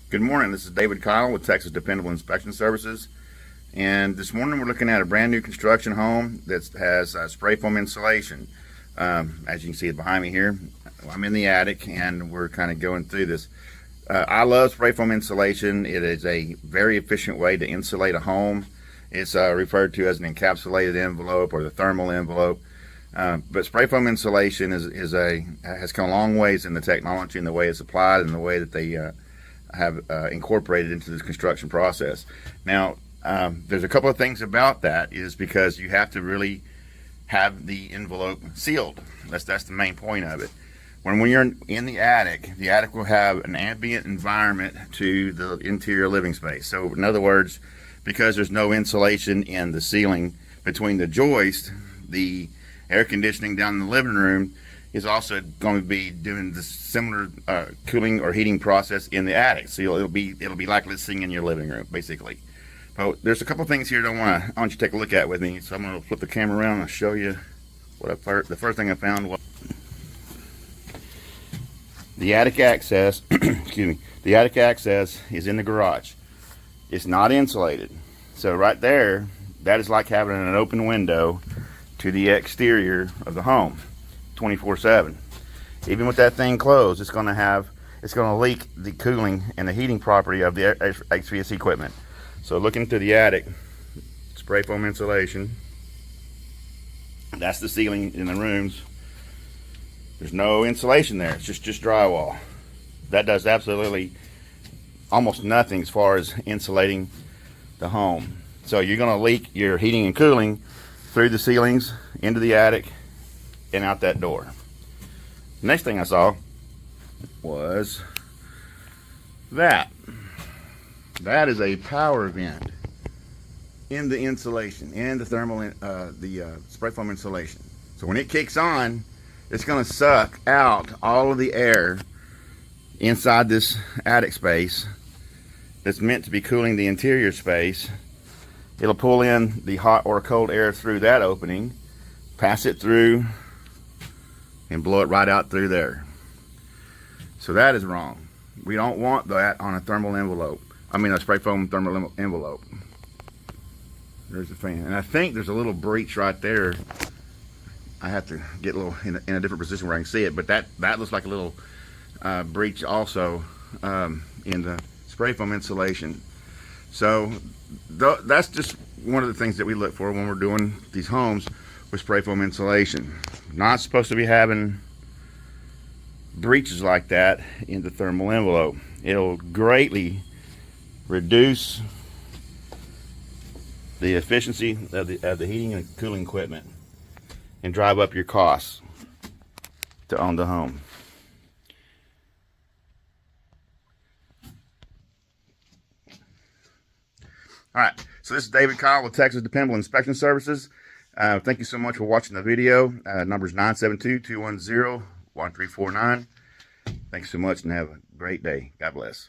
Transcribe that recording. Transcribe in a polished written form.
Good morning, this is David Kyle with Texas Dependable Inspection Services, and this morning we're looking at a brand new construction home that has spray foam insulation. As you can see behind me here, I'm in the attic and we're kind of going through this. I love spray foam insulation. It is a very efficient way to insulate a home. It's referred to as an encapsulated envelope or the thermal envelope. But spray foam insulation has come a long ways in the technology and the way it's applied and the way that they have incorporated into this construction process. Now, there's a couple of things about that is because you have to really have the envelope sealed. That's the main point of it. When you're in the attic will have an ambient environment to the interior living space. So in other words, because there's no insulation in the ceiling between the joist, the air conditioning down in the living room is also going to be doing the similar cooling or heating process in the attic. So it'll be like listening in your living room, basically. But there's a couple things here that I want you to take a look at with me. So I'm going to flip the camera around and show you what the first thing I found was the attic access. Excuse me. The attic access is in the garage. It's not insulated. So right there, that is like having an open window to the exterior of the home 24/7. Even with that thing closed, it's going to leak the cooling and the heating property of the HVAC equipment. So looking through the attic, spray foam insulation, that's the ceiling in the rooms. There's no insulation there, it's just drywall. That does absolutely almost nothing as far as insulating the home. So you're going to leak your heating and cooling through the ceilings, into the attic, and out that door. Next thing I saw was that. That is a power vent in the insulation, in the thermal, spray foam insulation. So when it kicks on, it's going to suck out all of the air inside this attic space that's meant to be cooling the interior space. It'll pull in the hot or cold air through that opening, pass it through, and blow it right out through there. So that is wrong. We don't want that on a thermal envelope. I mean a spray foam thermal envelope. There's the fan. And I think there's a little breach right there. I have to get a little in a different position where I can see it, but that looks like a little breach also in the spray foam insulation. So that's just one of the things that we look for when we're doing these homes with spray foam insulation. Not supposed to be having breaches like that in the thermal envelope. It'll greatly reduce the efficiency of the heating and cooling equipment and drive up your costs to own the home. All right, so this is David Kyle with Texas Dependable Inspection Services. Thank you so much for watching the video. Number is 972-210-1349. Thanks so much and have a great day. God bless.